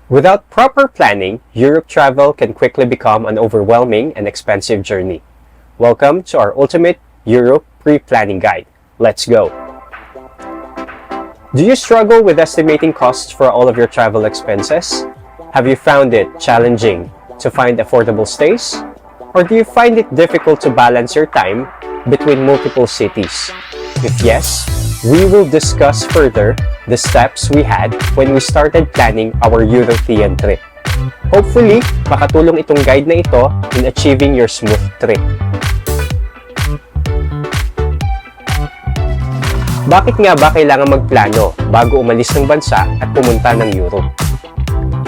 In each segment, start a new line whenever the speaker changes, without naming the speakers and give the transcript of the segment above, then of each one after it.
Without proper planning, Europe travel can quickly become an overwhelming and expensive journey. Welcome to our ultimate Europe pre-planning guide. Let's go! Do you struggle with estimating costs for all of your travel expenses? Have you found it challenging to find affordable stays? Or do you find it difficult to balance your time between multiple cities? If yes, we will discuss further the steps we had when we started planning our European trip. Hopefully, makatulong itong guide na ito in achieving your smooth trip. Bakit nga ba kailangan magplano bago umalis ng bansa at pumunta ng Europe?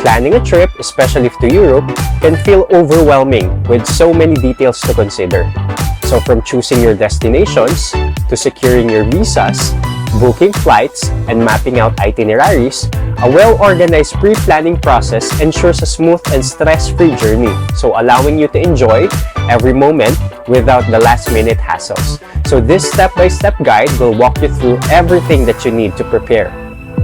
Planning a trip, especially to Europe, can feel overwhelming with so many details to consider. So from choosing your destinations, to securing your visas, booking flights, and mapping out itineraries, a well-organized pre-planning process ensures a smooth and stress-free journey, so allowing you to enjoy every moment without the last-minute hassles. So this step-by-step guide will walk you through everything that you need to prepare,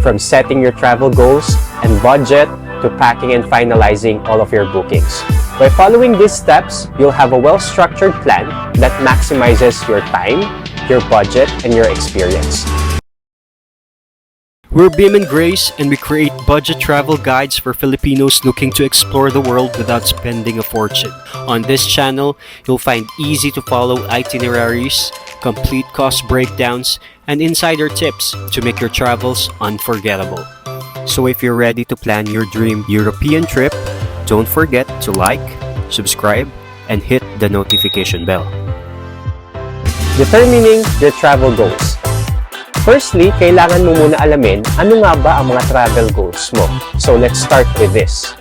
from setting your travel goals and budget to packing and finalizing all of your bookings. By following these steps, you'll have a well-structured plan that maximizes your time, your budget, and your experience.
We're Bim and Grace, and we create budget travel guides for Filipinos looking to explore the world without spending a fortune. On this channel, you'll find easy-to-follow itineraries, complete cost breakdowns, and insider tips to make your travels unforgettable. So if you're ready to plan your dream European trip, don't forget to like, subscribe, and hit the notification bell.
Determining your travel goals. Firstly, kailangan mo muna alamin ano nga ba ang mga travel goals mo. So let's start with this.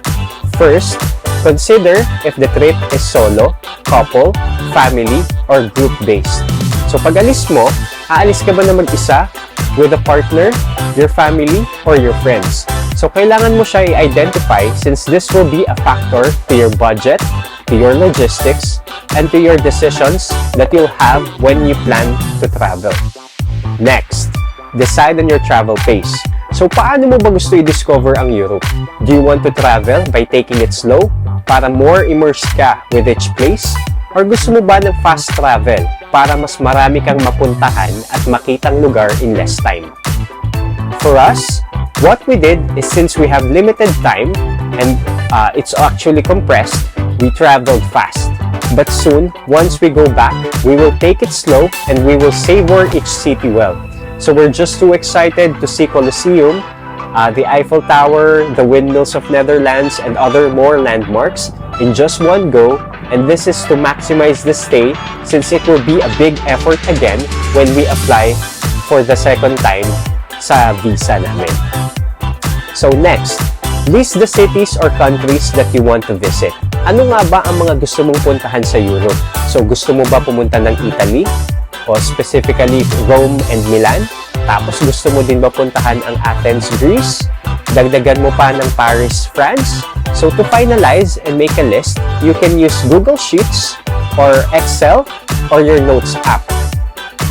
First, consider if the trip is solo, couple, family, or group-based. So pag alis mo, aalis ka ba na mag-isa, with a partner, your family, or your friends? So kailangan mo siya i-identify since this will be a factor to your budget, to your logistics, and to your decisions that you'll have when you plan to travel. Next, decide on your travel pace. So paano mo ba gusto i-discover ang Europe? Do you want to travel by taking it slow para more immersed ka with each place? Or gusto mo ba ng fast travel para mas marami kang mapuntahan at makitang lugar in less time? For us, what we did is since we have limited time and it's actually compressed, we traveled fast. But soon, once we go back, we will take it slow and we will savor each city well. So we're just too excited to see Colosseum, the Eiffel Tower, the windmills of Netherlands, and other more landmarks in just one go, and this is to maximize the stay since it will be a big effort again when we apply for the second time sa visa namin. So next, list the cities or countries that you want to visit. Ano nga ba ang mga gusto mong puntahan sa Europe? So gusto mo ba pumunta ng Italy? O specifically Rome and Milan? Tapos gusto mo din ba puntahan ang Athens, Greece? Dagdagan mo pa ng Paris, France? So to finalize and make a list, you can use Google Sheets or Excel or your Notes app.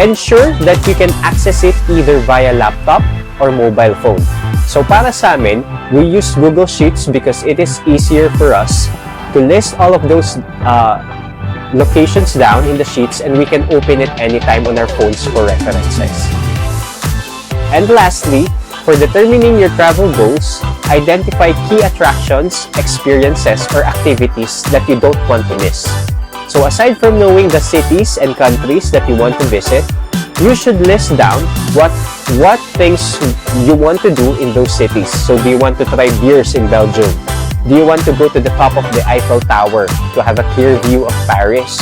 Ensure that you can access it either via laptop or mobile phone. So para sa amin, we use Google Sheets because it is easier for us to list all of those locations down in the sheets, and we can open it anytime on our phones for references. And lastly, for determining your travel goals, identify key attractions, experiences, or activities that you don't want to miss. So aside from knowing the cities and countries that you want to visit, you should list down what things you want to do in those cities. So do you want to try beers in Belgium? Do you want to go to the top of the Eiffel Tower to have a clear view of Paris?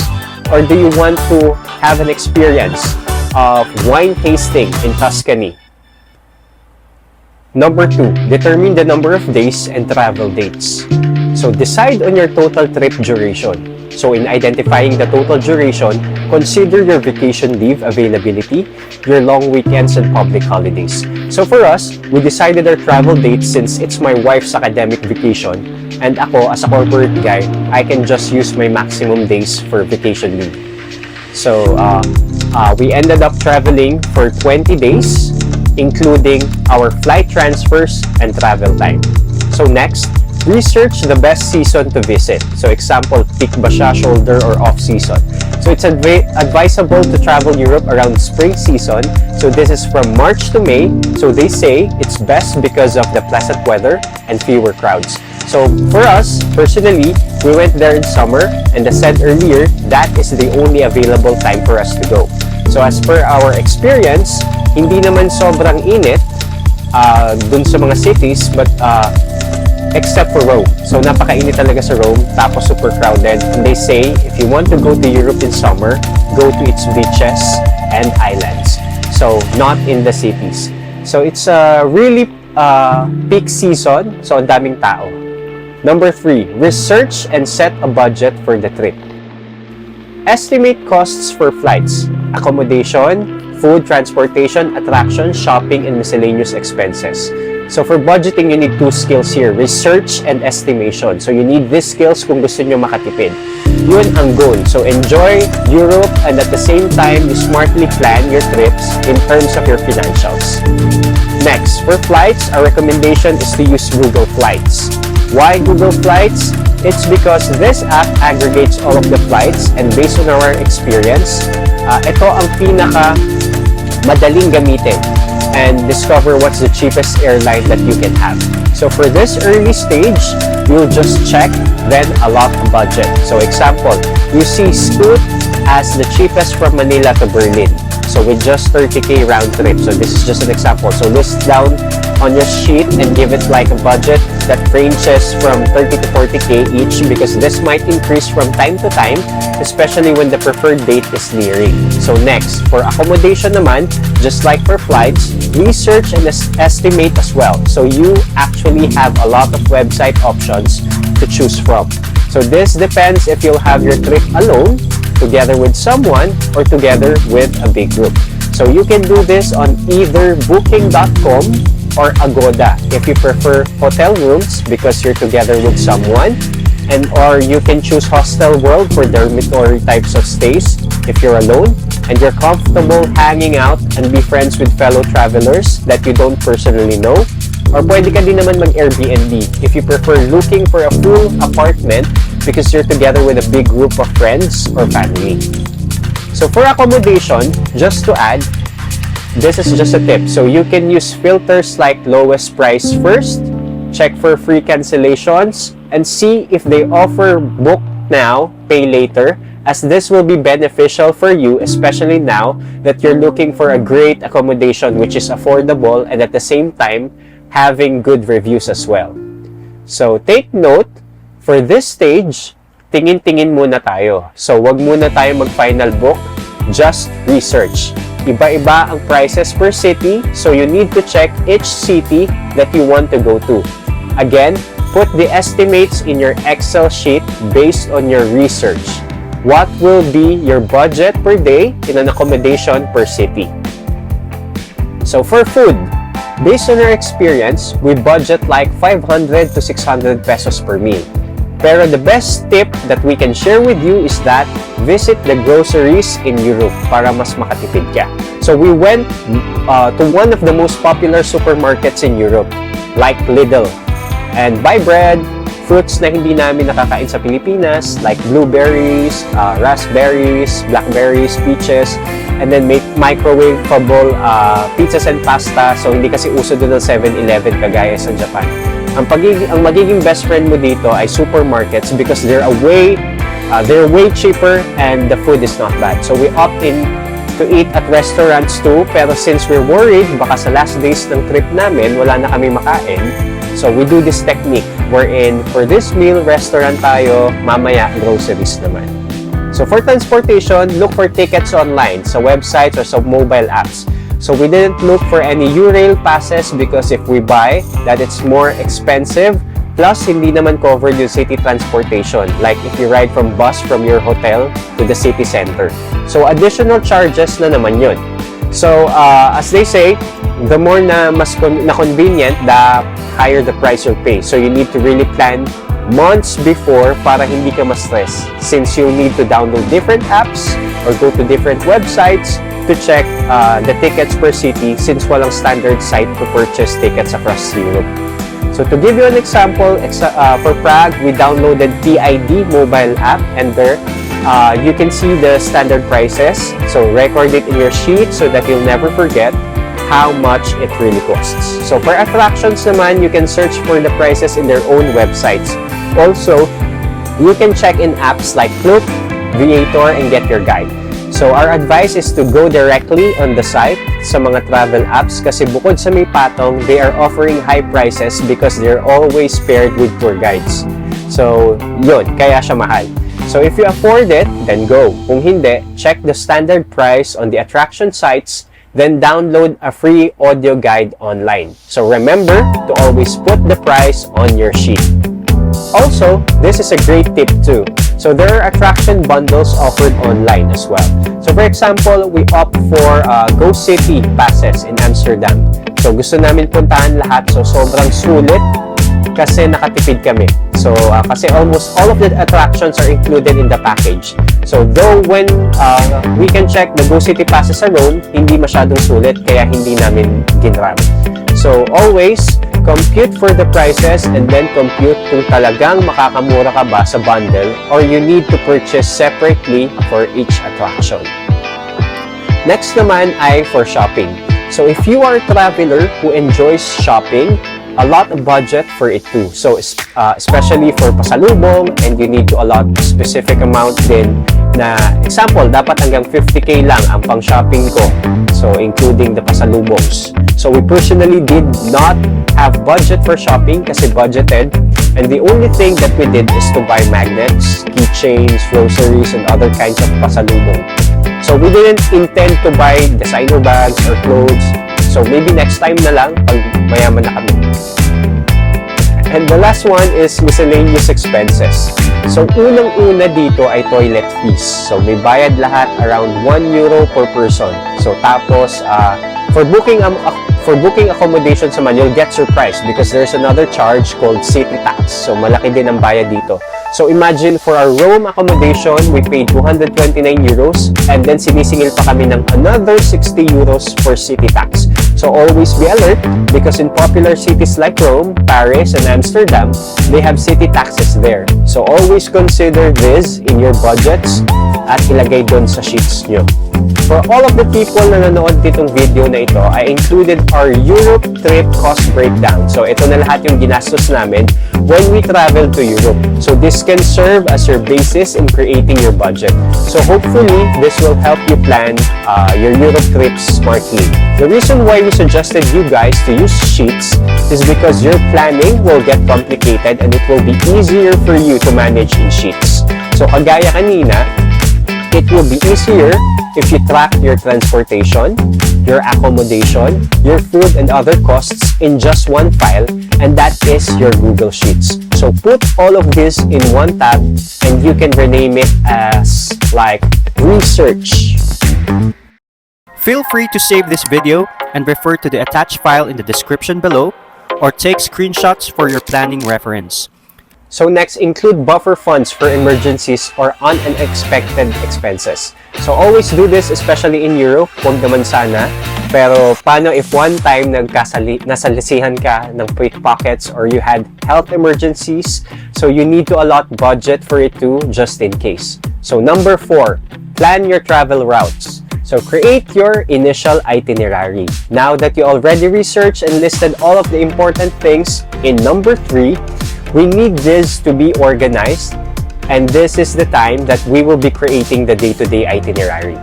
Or do you want to have an experience of wine tasting in Tuscany? Number 2, determine the number of days and travel dates. So decide on your total trip duration. So in identifying the total duration, consider your vacation leave availability, your long weekends, and public holidays. So for us, we decided our travel dates since it's my wife's academic vacation, and ako as a corporate guy, I can just use my maximum days for vacation leave. So we ended up traveling for 20 days, including our flight transfers and travel time. So next, research the best season to visit. So example, peak ba siya, shoulder, or off-season. So it's advisable to travel Europe around spring season. So this is from March to May. So they say it's best because of the pleasant weather and fewer crowds. So for us, personally, we went there in summer, and as said earlier, that is the only available time for us to go. So as per our experience, hindi naman sobrang init dun sa mga cities, but except for Rome. So napakainit talaga sa Rome, tapos super crowded. And they say, if you want to go to Europe in summer, go to its beaches and islands. So not in the cities. So it's a really peak season, so ang daming tao. Number 3, research and set a budget for the trip. Estimate costs for flights, accommodation, food, transportation, attraction, shopping, and miscellaneous expenses. So for budgeting, you need 2 skills here, research and estimation. So you need these skills kung gusto nyo makatipid. Yun ang goal. So enjoy Europe, and at the same time, you smartly plan your trips in terms of your financials. Next, for flights, our recommendation is to use Google Flights. Why Google Flights? It's because this app aggregates all of the flights, and based on our experience, ito ang pinaka madaling gamitin and discover what's the cheapest airline that you can have. So for this early stage, you'll just check, then allot a budget. So example, you see Scoot as the cheapest from Manila to Berlin. So with just 30k round trip. So this is just an example. So list down on your sheet and give it like a budget that ranges from 30 to 40k each, because this might increase from time to time, especially when the preferred date is nearing. So next, for accommodation naman, just like for flights, research and estimate as well. So you actually have a lot of website options to choose from. So this depends if you'll have your trip alone, together with someone, or together with a big group. So you can do this on either booking.com or Agoda if you prefer hotel rooms because you're together with someone, and or you can choose Hostel World for dormitory types of stays if you're alone and you're comfortable hanging out and be friends with fellow travelers that you don't personally know. Or pwede ka din naman mag-Airbnb if you prefer looking for a full apartment because you're together with a big group of friends or family. So for accommodation, just to add, this is just a tip. So you can use filters like lowest price first, check for free cancellations, and see if they offer book now, pay later, as this will be beneficial for you, especially now that you're looking for a great accommodation which is affordable and at the same time having good reviews as well. So take note, for this stage, tingin-tingin muna tayo. So wag muna tayo mag-final book, just research. Iba-iba ang prices per city, so you need to check each city that you want to go to. Again, put the estimates in your Excel sheet based on your research. What will be your budget per day in an accommodation per city? So for food, based on our experience, we budget like 500 to 600 pesos per meal. Pero the best tip that we can share with you is that visit the groceries in Europe para mas makatipid ka. So we went to one of the most popular supermarkets in Europe, like Lidl, and buy bread, fruits na hindi namin nakakain sa Pilipinas, like blueberries, raspberries, blackberries, peaches, and then make microwavable pizzas and pasta. So hindi kasi uso doon ng 7-Eleven kagaya sa Japan. Ang magiging best friend mo dito ay supermarkets because they're way cheaper and the food is not bad. So we opt in to eat at restaurants too, pero since we're worried baka sa last days ng trip namin wala na kami makain, so we do this technique wherein for this meal restaurant tayo, mamaya groceries naman. So for transportation, look for tickets online sa websites or sa mobile apps. So we didn't look for any U-Rail passes because if we buy, that it's more expensive. Plus, hindi naman covered yung city transportation, like if you ride from bus from your hotel to the city center. So additional charges na naman yun. So as they say, the more na mas na convenient, the higher the price you'll pay. So you need to really plan months before para hindi ka ma-stress, since you'll need to download different apps or go to different websites to check the tickets per city since walang standard site to purchase tickets across Europe. So So to give you an example, for Prague, we downloaded PID mobile app, and there you can see the standard prices. So record it in your sheet so that you'll never forget how much it really costs. So for attractions naman, you can search for the prices in their own websites. Also, you can check in apps like Klook, Viator, and get your guide. So our advice is to go directly on the site sa mga travel apps kasi bukod sa may patong, they are offering high prices because they're always paired with tour guides. So yun, kaya siya mahal. So if you afford it, then go. Kung hindi, check the standard price on the attraction sites, then download a free audio guide online. So remember to always put the price on your sheet. Also, this is a great tip too. So there are attraction bundles offered online as well. So for example, we opt for Go City passes in Amsterdam. So gusto namin puntahan lahat, so sobrang sulit kasi nakatipid kami. So kasi almost all of the attractions are included in the package. So though when we can check the Go City passes alone, hindi masyadong sulit kaya hindi namin ginrab. So always compute for the prices and then compute kung talagang makakamura ka ba sa bundle or you need to purchase separately for each attraction. Next naman ay for shopping. So if you are a traveler who enjoys shopping, a lot of budget for it too. So especially for pasalubong, and you need to allot a specific amount din na example, dapat hanggang 50k lang ang pang shopping ko. So including the pasalubongs. So we personally did not have budget for shopping kasi budgeted, and the only thing that we did is to buy magnets, keychains, groceries, and other kinds of pasalubong. So we didn't intend to buy designer bags or clothes. So maybe next time na lang pag mayaman na kami. And the last one is miscellaneous expenses. So unang-una dito ay toilet fees. So may bayad lahat around 1 euro per person. So tapos for booking accommodations naman, you'll get surprised because there's another charge called city tax. So malaki din ang bayad dito. So imagine for our Rome accommodation, we paid 229 euros and then sinisingil pa kami ng another 60 euros for city tax. So always be alert because in popular cities like Rome, Paris, and Amsterdam, they have city taxes there. So always consider this in your budgets at ilagay doon sa sheets nyo. For all of the people na nanood ditong video na ito, I included our Europe trip cost breakdown. So ito na lahat yung ginastos namin when we travel to Europe. So this can serve as your basis in creating your budget. So hopefully, this will help you plan your Europe trips smartly. The reason why we suggested you guys to use sheets is because your planning will get complicated and it will be easier for you to manage in sheets. So kagaya kanina, it will be easier if you track your transportation, your accommodation, your food, and other costs in just one file, and that is your Google Sheets. So put all of this in one tab, and you can rename it as like research.
Feel free to save this video and refer to the attached file in the description below, or take screenshots for your planning reference.
So next, include buffer funds for emergencies or unexpected expenses. So always do this, especially in Europe. Huwag naman sana. Pero paano if one time nasalisihan ka ng pickpockets or you had health emergencies? So you need to allot budget for it too, just in case. So number 4, plan your travel routes. So create your initial itinerary. Now that you already researched and listed all of the important things in number 3, we need this to be organized, and this is the time that we will be creating the day-to-day itinerary.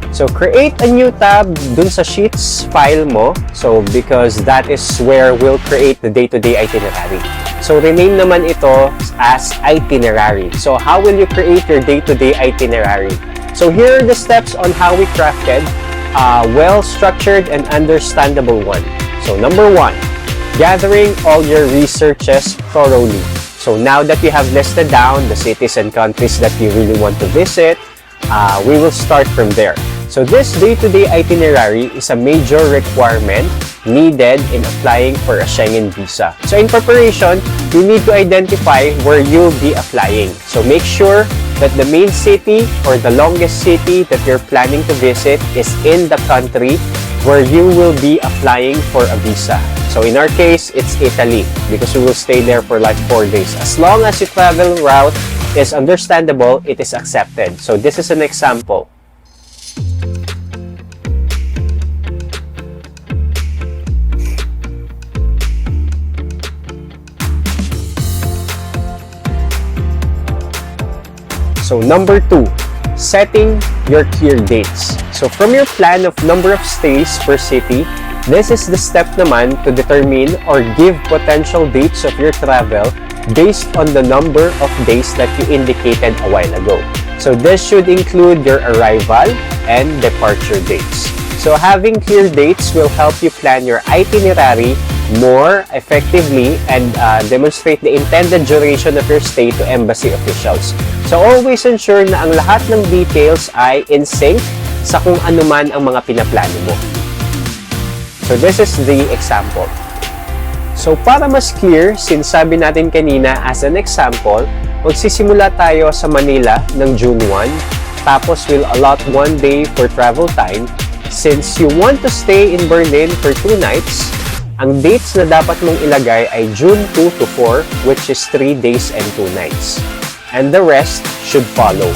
So create a new tab dun sa sheets file mo, so because that is where we'll create the day-to-day itinerary. So rename naman ito as itinerary. So how will you create your day-to-day itinerary? So here are the steps on how we crafted a well-structured and understandable one. So number 1, gathering all your researches thoroughly. So now that you have listed down the cities and countries that you really want to visit, we will start from there. So this day-to-day itinerary is a major requirement needed in applying for a Schengen visa. So in preparation, you need to identify where you'll be applying. So make sure that the main city or the longest city that you're planning to visit is in the country where you will be applying for a visa. So in our case, it's Italy because we will stay there for like 4 days. As long as your travel route is understandable, it is accepted. So this is an example. So number 2, setting your clear dates. So from your plan of number of stays per city, this is the step naman to determine or give potential dates of your travel based on the number of days that you indicated a while ago. So this should include your arrival and departure dates. So having clear dates will help you plan your itinerary more effectively and demonstrate the intended duration of your stay to embassy officials. So always ensure na ang lahat ng details ay in sync sa kung ano man ang mga pinaplano mo. So this is the example. So para mas clear, since sabi natin kanina as an example, magsisimula tayo sa Manila ng June 1, tapos we'll allot 1 day for travel time. Since you want to stay in Berlin for 2 nights, ang dates na dapat mong ilagay ay June 2 to 4, which is 3 days and 2 nights. And the rest should follow.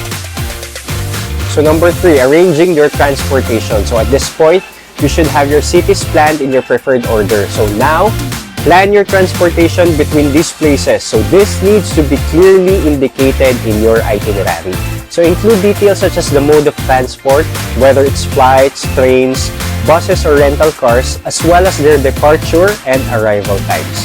So number 3, arranging your transportation. So at this point, you should have your cities planned in your preferred order. So now, plan your transportation between these places. So this needs to be clearly indicated in your itinerary. So include details such as the mode of transport, whether it's flights, trains, buses, or rental cars, as well as their departure and arrival times.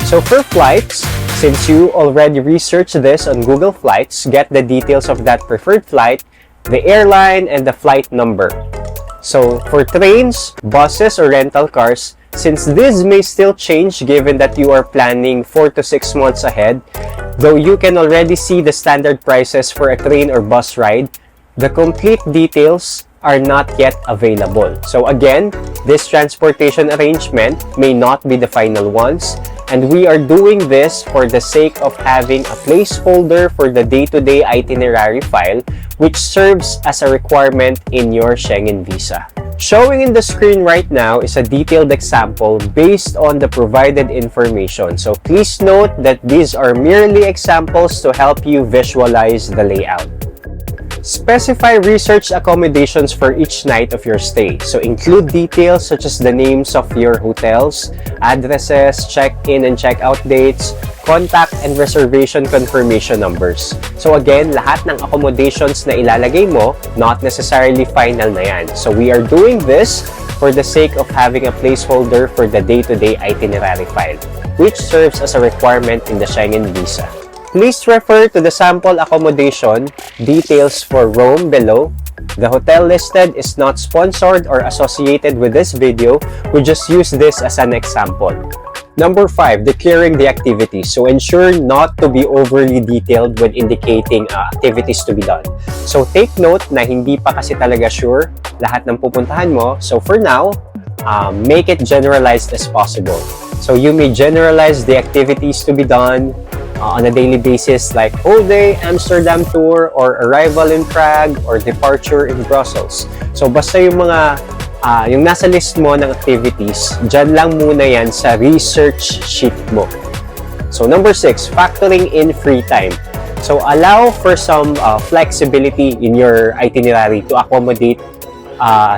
So for flights, since you already researched this on Google Flights, get the details of that preferred flight, the airline, and the flight number. So for trains, buses, or rental cars, since this may still change given that you are planning 4 to 6 months ahead, though you can already see the standard prices for a train or bus ride, the complete details are not yet available. So again, this transportation arrangement may not be the final ones, and we are doing this for the sake of having a placeholder for the day-to-day itinerary file, which serves as a requirement in your Schengen visa. Showing in the screen right now is a detailed example based on the provided information. So please note that these are merely examples to help you visualize the layout. Specify research accommodations for each night of your stay. So include details such as the names of your hotels, addresses, check-in and check-out dates, contact and reservation confirmation numbers. So again, lahat ng accommodations na ilalagay mo, not necessarily final na yan. So we are doing this for the sake of having a placeholder for the day-to-day itinerary file, which serves as a requirement in the Schengen visa. Please refer to the sample accommodation details for Rome below. The hotel listed is not sponsored or associated with this video. We just use this as an example. Number 5, declaring the activities. So ensure not to be overly detailed when indicating activities to be done. So take note na hindi pa kasi talaga sure lahat ng pupuntahan mo. So for now, make it generalized as possible. So you may generalize the activities to be done on a daily basis like whole day Amsterdam tour or arrival in Prague or departure in Brussels. So basta yung mga yung nasa list mo ng activities, dyan lang muna yan sa research sheet mo. So number 6, factoring in free time. So allow for some flexibility in your itinerary to accommodate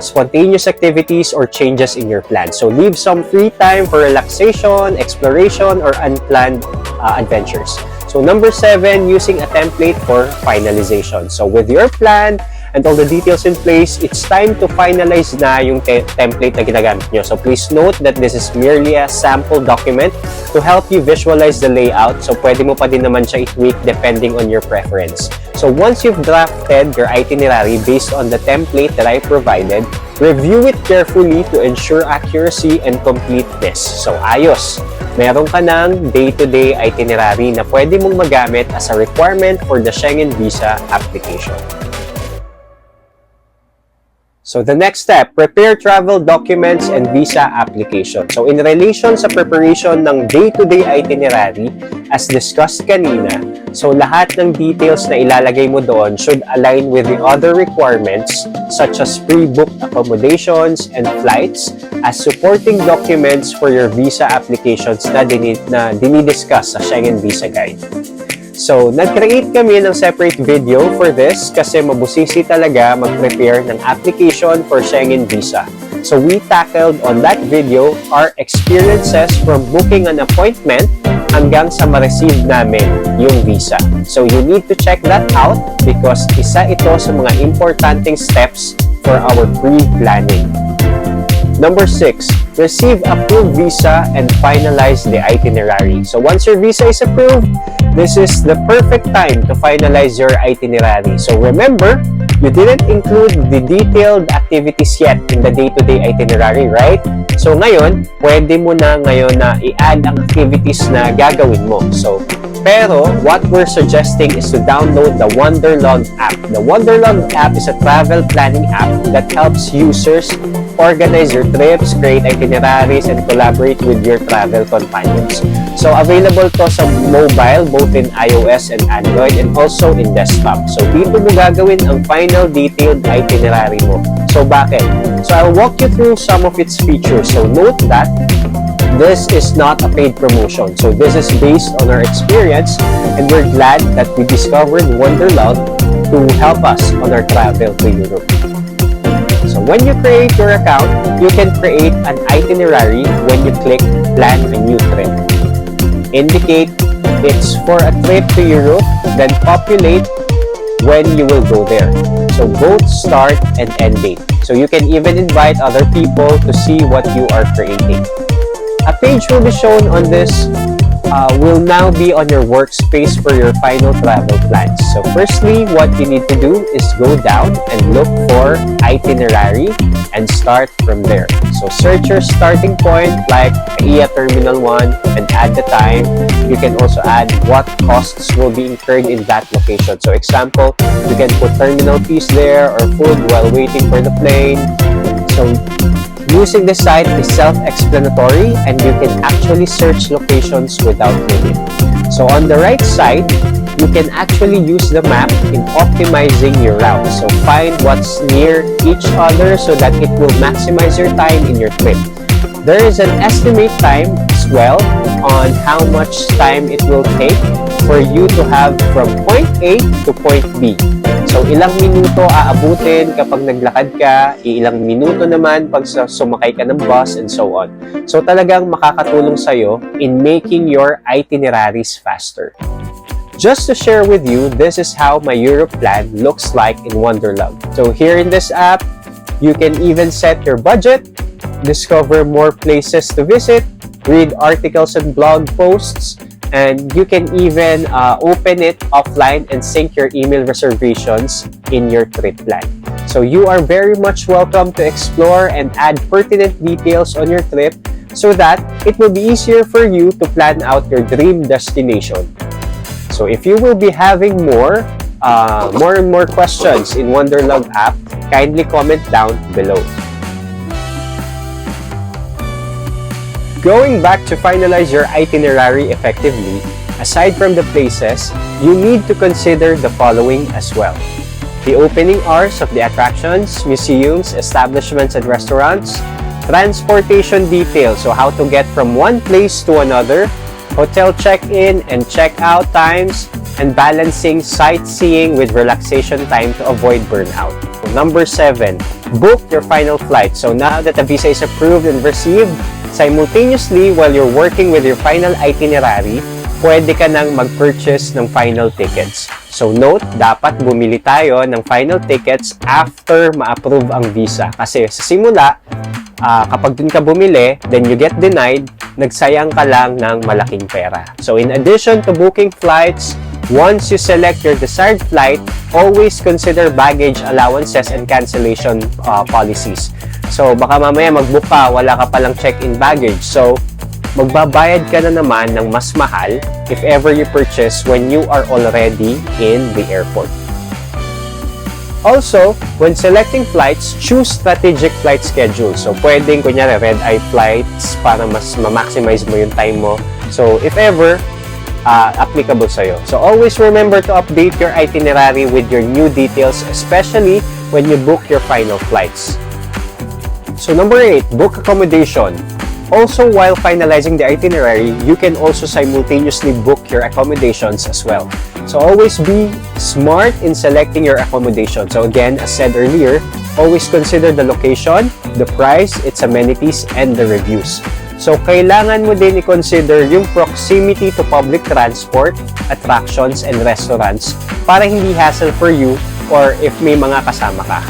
spontaneous activities or changes in your plan. So leave some free time for relaxation, exploration, or unplanned adventures. So number 7, using a template for finalization. So with your plan and all the details in place, it's time to finalize na yung template na ginagamit nyo. So please note that this is merely a sample document to help you visualize the layout. So pwede mo pa din naman siya i-tweak depending on your preference. So once you've drafted your itinerary based on the template that I provided, review it carefully to ensure accuracy and completeness. So ayos! Meron ka ng day-to-day itinerary na pwede mong magamit as a requirement for the Schengen visa application. So the next step, prepare travel documents and visa application. So in relation sa preparation ng day-to-day itinerary, as discussed kanina. So lahat ng details na ilalagay mo doon should align with the other requirements such as pre-booked accommodations and flights as supporting documents for your visa applications na dinidiscuss sa Schengen Visa Guide. So, nag-create kami ng separate video for this kasi mabusisi talaga mag-prepare ng application for Schengen Visa. So, we tackled on that video our experiences from booking an appointment hanggang sa ma-receive namin yung visa. So, you need to check that out because isa ito sa mga importanteng steps for our pre-planning. Number 6, receive approved visa and finalize the itinerary. So once your visa is approved, this is the perfect time to finalize your itinerary. So remember, you didn't include the detailed activities yet in the day-to-day itinerary, right? So ngayon, pwede mo na ngayon na i-add ang activities na gagawin mo. Pero what we're suggesting is to download the Wanderlog app. The Wanderlog app is a travel planning app that helps users organize your trips, create itineraries, and collaborate with your travel companions. So available to sa mobile, both in iOS and Android, and also in desktop. So dito mo gagawin ang final detailed itinerary mo. So bakit? So I'll walk you through some of its features. So note that this is not a paid promotion. So this is based on our experience, and we're glad that we discovered Wanderlog to help us on our travel to Europe. So when you create your account, you can create an itinerary when you click Plan a New Trip. Indicate it's for a trip to Europe, then populate when you will go there. So both start and end date. So you can even invite other people to see what you are creating. A page will be shown on this will now be on your workspace for your final travel plans. So firstly, what you need to do is go down and look for itinerary and start from there. So search your starting point like IA Terminal 1 and add the time. You can also add what costs will be incurred in that location. So example, you can put terminal fees there or food while waiting for the plane. So using the site is self-explanatory and you can actually search locations without limit. So on the right side, you can actually use the map in optimizing your route. So find what's near each other so that it will maximize your time in your trip. There is an estimate time as well on how much time it will take for you to have from point A to point B. So, ilang minuto aabutin kapag naglakad ka, ilang minuto naman pag sumakay ka ng bus, and so on. So, talagang makakatulong sa'yo in making your itineraries faster. Just to share with you, this is how my Europe plan looks like in Wanderlog. So, here in this app, you can even set your budget, discover more places to visit, read articles and blog posts, and you can even open it offline and sync your email reservations in your trip plan. So you are very much welcome to explore and add pertinent details on your trip so that it will be easier for you to plan out your dream destination. So if you will be having more and more questions in Wanderlog app, kindly comment down below. Going back to finalize your itinerary effectively, aside from the places, you need to consider the following as well. The opening hours of the attractions, museums, establishments, and restaurants, transportation details, so how to get from one place to another, hotel check-in and check-out times, and balancing sightseeing with relaxation time to avoid burnout. Number 7, book your final flight. So now that the visa is approved and received, simultaneously while you're working with your final itinerary, pwede ka nang mag-purchase ng final tickets. So note, dapat bumili tayo ng final tickets after ma-approve ang visa. Kasi sa simula, kapag dun ka bumili, then you get denied, nagsayang ka lang ng malaking pera. So in addition to booking flights, once you select your desired flight, always consider baggage allowances and cancellation policies. So baka mamaya mag-book ka, wala ka palang check-in baggage. So magbabayad ka na naman ng mas mahal if ever you purchase when you are already in the airport. Also, when selecting flights, choose strategic flight schedule. So pwedeng kunyari red-eye flights para mas ma-maximize mo yung time mo. So if ever applicable sa'yo. So always remember to update your itinerary with your new details, especially when you book your final flights. So number 8, book accommodation. Also, while finalizing the itinerary, you can also simultaneously book your accommodations as well. So always be smart in selecting your accommodation. So again, as said earlier, always consider the location, the price, its amenities, and the reviews. So kailangan mo din i-consider yung proximity to public transport, attractions, and restaurants para hindi hassle for you or if may mga kasama ka.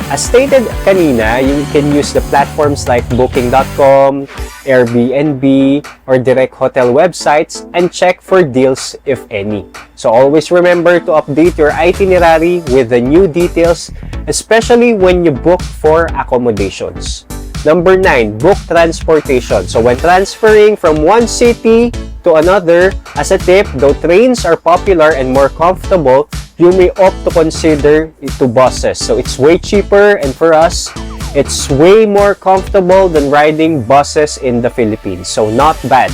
As stated kanina, you can use the platforms like Booking.com, Airbnb, or direct hotel websites and check for deals if any. So always remember to update your itinerary with the new details, especially when you book for accommodations. Number 9, book transportation. So when transferring from one city to another, as a tip, though trains are popular and more comfortable, you may opt to consider to buses. So it's way cheaper, and for us, it's way more comfortable than riding buses in the Philippines. So not bad.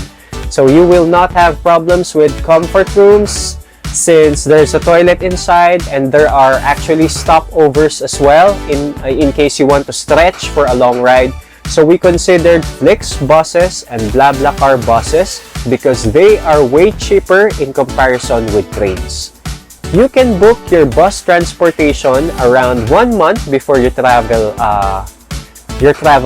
So you will not have problems with comfort rooms since there's a toilet inside, and there are actually stopovers as well in case you want to stretch for a long ride. So we considered Flix buses and BlaBlaCar buses because they are way cheaper in comparison with trains. You can book your bus transportation around 1 month before your travel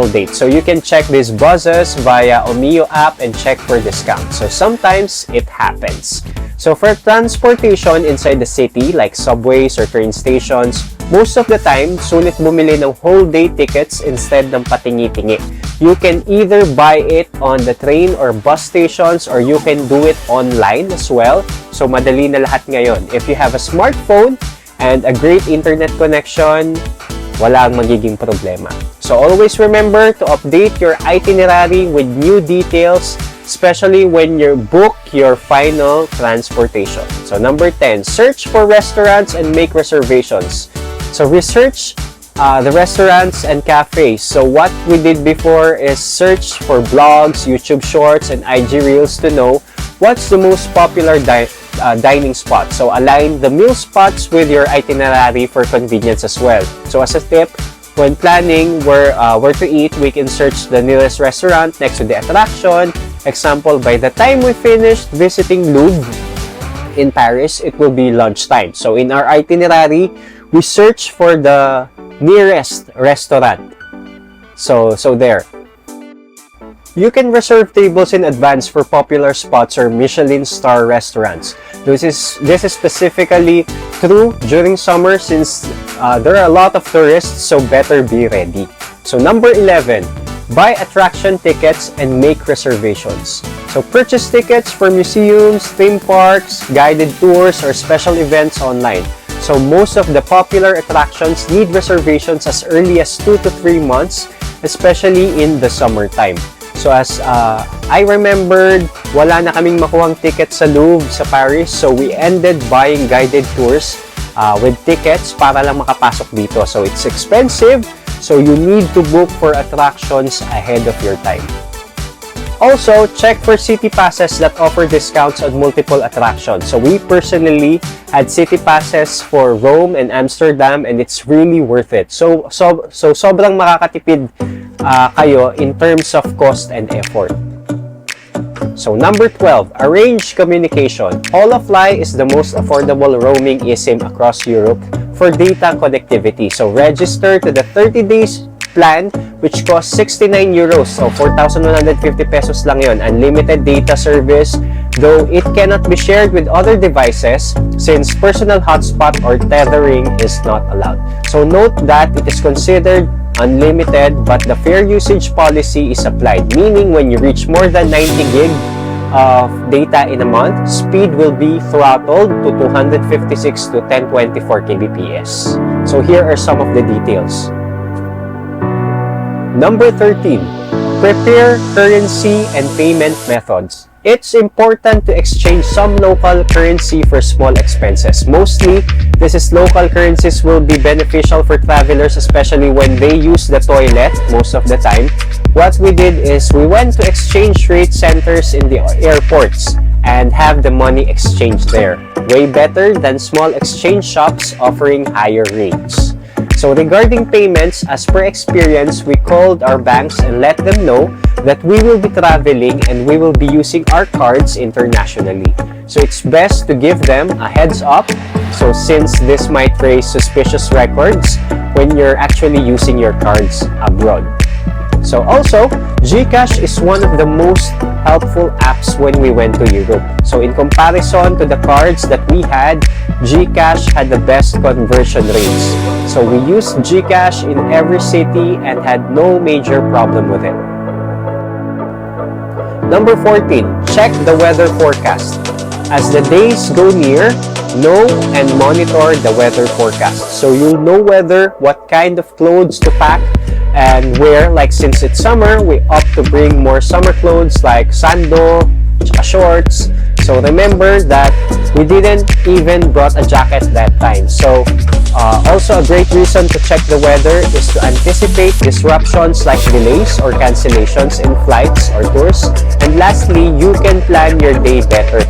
date. So you can check these buses via Omio app and check for discounts. So sometimes it happens. So for transportation inside the city like subways or train stations, most of the time, sulit bumili ng whole day tickets instead ng patingi-tingi. You can either buy it on the train or bus stations, or you can do it online as well. So madali na lahat ngayon. If you have a smartphone and a great internet connection, wala ang magiging problema. So always remember to update your itinerary with new details, especially when you book your final transportation. So number 10, search for restaurants and make reservations. So research the restaurants and cafes. So what we did before is search for blogs, YouTube Shorts, and IG Reels to know what's the most popular dining spot. So align the meal spots with your itinerary for convenience as well. So as a tip, when planning where to eat, we can search the nearest restaurant next to the attraction. Example, by the time we finished visiting Louvre in Paris, it will be lunchtime. So in our itinerary, we search for the nearest restaurant. So there. You can reserve tables in advance for popular spots or Michelin star restaurants. This is specifically true during summer since there are a lot of tourists, so better be ready. So number 11, buy attraction tickets and make reservations. So purchase tickets for museums, theme parks, guided tours, or special events online. So most of the popular attractions need reservations as early as 2 to 3 months, especially in the summertime. So as I remembered, wala na kaming makuhang ticket sa Louvre sa Paris, so we ended buying guided tours with tickets para lang makapasok dito. So it's expensive, so you need to book for attractions ahead of your time. Also, check for city passes that offer discounts on multiple attractions. So we personally had city passes for Rome and Amsterdam, and it's really worth it. So sobrang makakatipid kayo in terms of cost and effort. So number 12, arrange communication. Holofly is the most affordable roaming eSIM across Europe for data connectivity. So register to the 30 days plan, which costs 69 euros. So 4,150 pesos lang yon. Unlimited data service, though it cannot be shared with other devices since personal hotspot or tethering is not allowed. So note that it is considered unlimited, but the fair usage policy is applied, meaning when you reach more than 90 gig of data in a month, speed will be throttled to 256 to 1024 kbps. So here are some of the details. Number 13, prepare currency and payment methods. It's important to exchange some local currency for small expenses. Mostly, local currencies will be beneficial for travelers, especially when they use the toilet most of the time. What we did is we went to exchange rate centers in the airports. and have the money exchanged there. Way better than small exchange shops offering higher rates. So regarding payments, as per experience, we called our banks and let them know that we will be traveling and we will be using our cards internationally. So it's best to give them a heads up. So since this might raise suspicious records when you're actually using your cards abroad. So also, GCash is one of the most helpful apps when we went to Europe. So in comparison to the cards that we had, GCash had the best conversion rates. So we used GCash in every city and had no major problem with it. Number 14, check the weather forecast. As the days go near, know and monitor the weather forecast. So you'll know what kind of clothes to pack and wear. Like since it's summer, we opt to bring more summer clothes like sando, shorts. So remember that we didn't even brought a jacket that time. So also a great reason to check the weather is to anticipate disruptions like delays or cancellations in flights or tours. And lastly, you can plan your day better.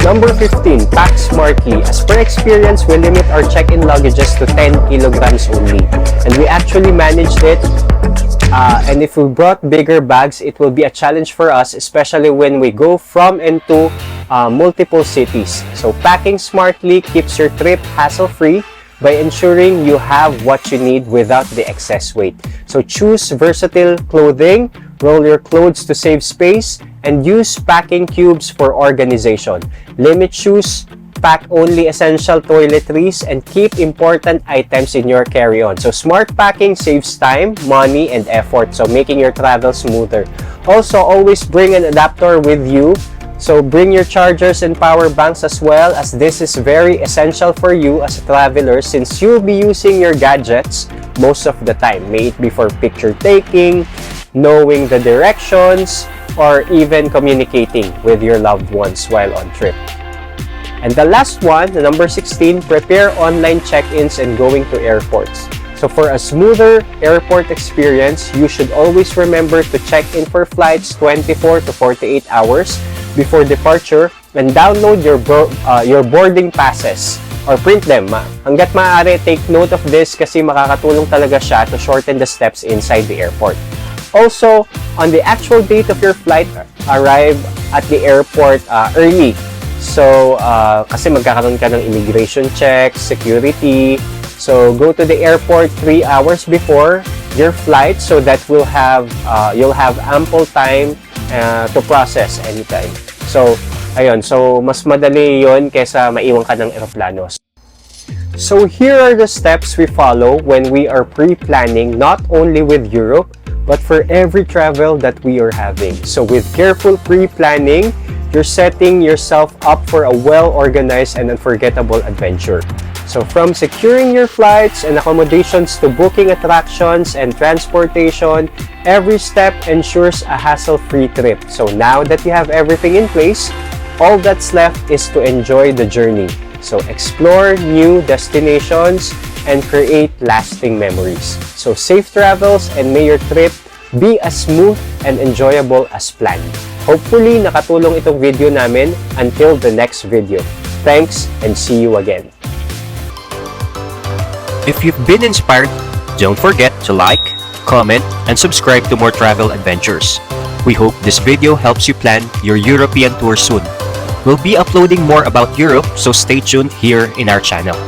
Number 15, pack smartly. As per experience, we limit our check-in luggages to 10 kilograms only. And we actually managed it. And if we brought bigger bags, it will be a challenge for us, especially when we go from and to multiple cities. So packing smartly keeps your trip hassle-free by ensuring you have what you need without the excess weight. So choose versatile clothing, roll your clothes to save space, and use packing cubes for organization. Limit shoes, pack only essential toiletries, and keep important items in your carry-on. So smart packing saves time, money, and effort, so making your travel smoother. Also, always bring an adapter with you. So bring your chargers and power banks as well, as this is very essential for you as a traveler since you'll be using your gadgets most of the time, may it be for picture taking, knowing the directions, or even communicating with your loved ones while on trip. And the last one, the number 16, prepare online check-ins and going to airports. So for a smoother airport experience, you should always remember to check in for flights 24 to 48 hours before departure and download your boarding passes or print them. Hanggat maaari, take note of this kasi makakatulong talaga siya to shorten the steps inside the airport. Also, on the actual date of your flight, arrive at the airport early. So, kasi magkakaroon ka ng immigration checks, security. So, go to the airport 3 hours before your flight so that you'll have ample time to process anytime. So, ayun. So, mas madali yon kesa maiwan ka ng eroplano. So, here are the steps we follow when we are pre-planning not only with Europe, but for every travel that we are having. So with careful pre-planning, you're setting yourself up for a well-organized and unforgettable adventure. So from securing your flights and accommodations to booking attractions and transportation, every step ensures a hassle-free trip. So now that you have everything in place, all that's left is to enjoy the journey. So explore new destinations and create lasting memories. So safe travels and may your trip be as smooth and enjoyable as planned. Hopefully, nakatulong itong video namin. Until the next video. Thanks and see you again.
If you've been inspired, don't forget to like, comment, and subscribe to more travel adventures. We hope this video helps you plan your European tour soon. We'll be uploading more about Europe, so stay tuned here in our channel.